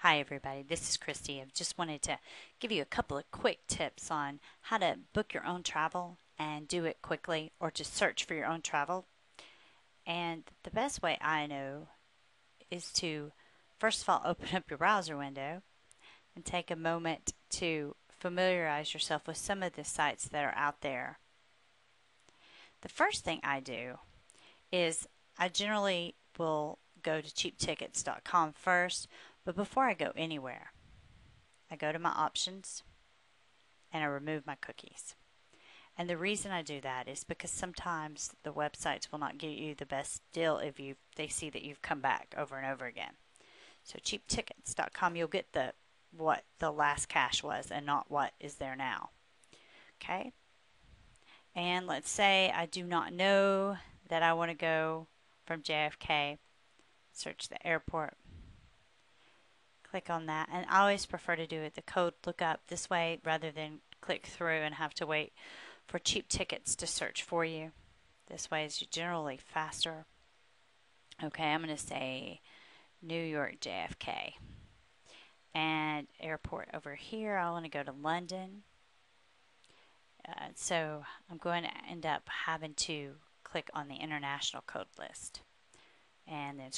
Hi everybody, this is Christy. I just wanted to give you a couple of quick tips on how to book your own travel and do it quickly or to search for your own travel. And the best way I know is to first of all open up your browser window and take a moment to familiarize yourself with some of the sites that are out there. The first thing I do is I generally will go to cheaptickets.com first, but before I go anywhere, I go to my options and I remove my cookies. And the reason I do that is because sometimes the websites will not give you the best deal if they see that you've come back over and over again. So cheaptickets.com, you'll get what the last cache was and not what is there now. Okay? And let's say I do not know that I want to go from JFK, search the airport, click on that, and I always prefer to do it the code lookup this way rather than click through and have to wait for cheap tickets to search for you. This way is generally faster. Okay, I'm going to say New York JFK and airport over here. I want to go to London. So I'm going to end up having to click on the international code list and then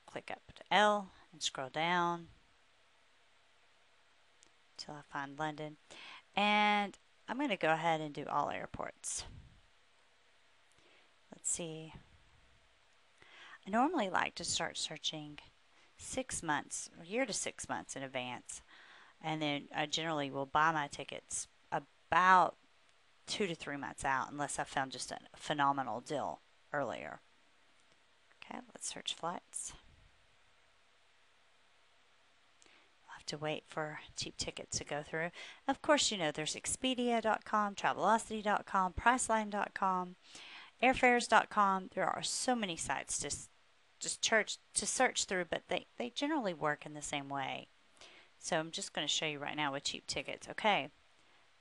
click up to L and scroll down till I find London. And I'm going to go ahead and do all airports. Let's see. I normally like to start searching 6 months, a year to 6 months in advance. And then I generally will buy my tickets about 2 to 3 months out unless I found just a phenomenal deal earlier. Okay, let's search flights. To wait for cheap tickets to go through. Of course, you know there's Expedia.com, Travelocity.com, Priceline.com, airfares.com. There are so many sites to search through, but they generally work in the same way. So I'm just going to show you right now with cheap tickets. Okay,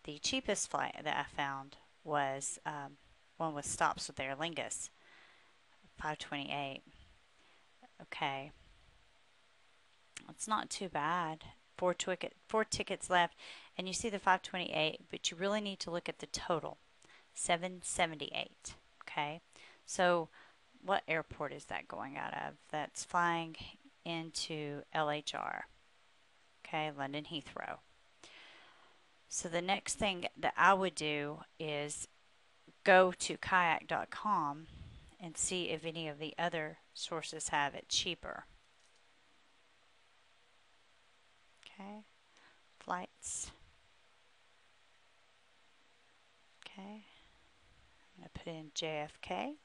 the cheapest flight that I found was one with stops with Aer Lingus, $528. Okay. It's not too bad. Four tickets left, and you see the 528, but you really need to look at the total, 778. Okay, so what airport is that going out of? That's flying into LHR. Okay, London Heathrow. So the next thing that I would do is go to kayak.com and see if any of the other sources have it cheaper. Okay, flights. Okay, I'm going to put in JFK.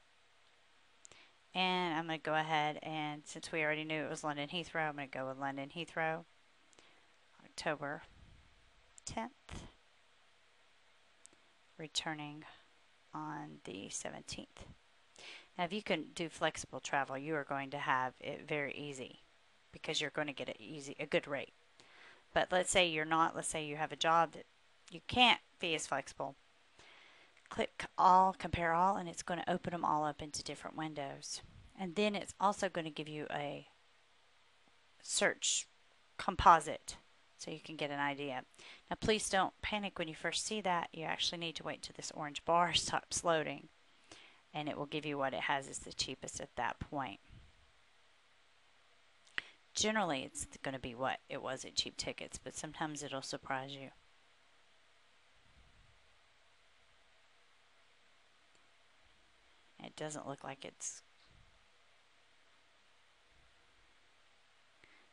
And I'm going to go ahead and, since we already knew it was London Heathrow, I'm going to go with London Heathrow, October 10th, returning on the 17th. Now, if you can do flexible travel, you are going to have it very easy because you're going to get a good rate. But let's say you're not, let's say you have a job that you can't be as flexible. Click all, compare all, and it's going to open them all up into different windows. And then it's also going to give you a search composite so you can get an idea. Now please don't panic when you first see that. You actually need to wait till this orange bar stops loading, and it will give you what it has as the cheapest at that point. Generally, it's going to be what it was at cheap tickets, but sometimes it'll surprise you. It doesn't look like it's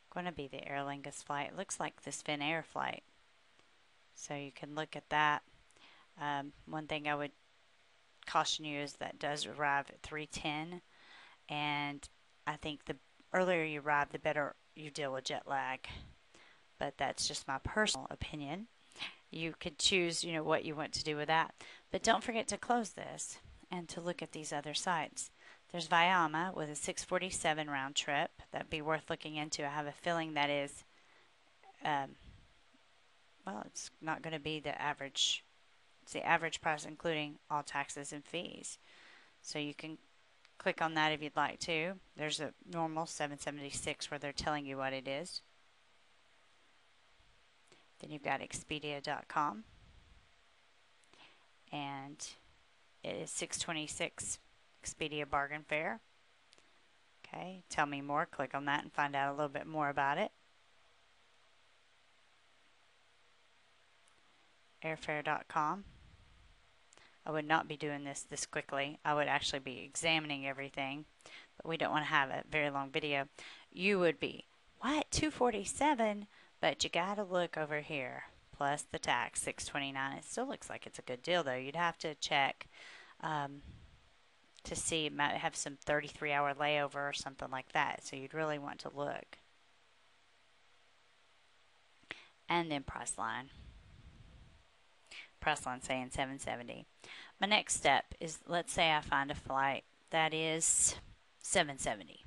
going to be the Aer Lingus flight. It looks like this Finnair flight. So you can look at that. One thing I would caution you is that does arrive at 3:10, and I think the earlier you arrive, the better you deal with jet lag. But that's just my personal opinion. You could choose, what you want to do with that. But don't forget to close this and to look at these other sites. There's Viama with a 647 round trip. That'd be worth looking into. I have a feeling that is, well, it's not going to be the average. It's the average price including all taxes and fees. So you can click on that if you'd like to. There's a normal 776 where they're telling you what it is. Then you've got Expedia.com, and it is $6.26 Expedia bargain fare. Okay, tell me more. Click on that and find out a little bit more about it. Airfare.com. I would not be doing this quickly. I would actually be examining everything, but we don't want to have a very long video. You would be, what, $247? But you got to look over here. Plus the tax, $6.29. It still looks like it's a good deal, though. You'd have to check to see. It might have some 33-hour layover or something like that. So you'd really want to look. And then Priceline. Priceline saying $7.70. My next step is, let's say I find a flight that is $7.70.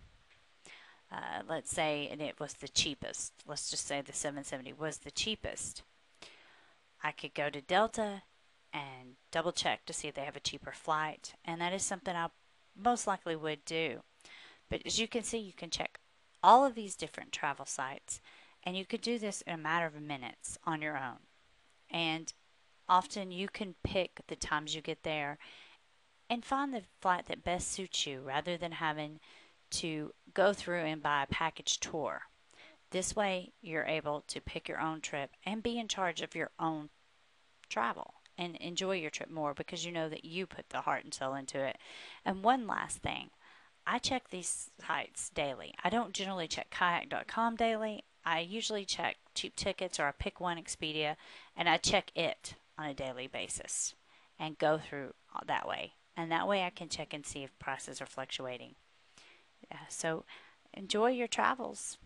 Let's say, and it was the cheapest. Let's just say the $7.70 was the cheapest. I could go to Delta and double check to see if they have a cheaper flight, and that is something I most likely would do. But as you can see, you can check all of these different travel sites, and you could do this in a matter of minutes on your own. And often you can pick the times you get there and find the flight that best suits you rather than having to go through and buy a package tour. This way you're able to pick your own trip and be in charge of your own travel and enjoy your trip more because you know that you put the heart and soul into it. And one last thing, I check these sites daily. I don't generally check kayak.com daily. I usually check cheap tickets, or I pick one Expedia and I check it on a daily basis and go through that way. And that way I can check and see if prices are fluctuating. So enjoy your travels.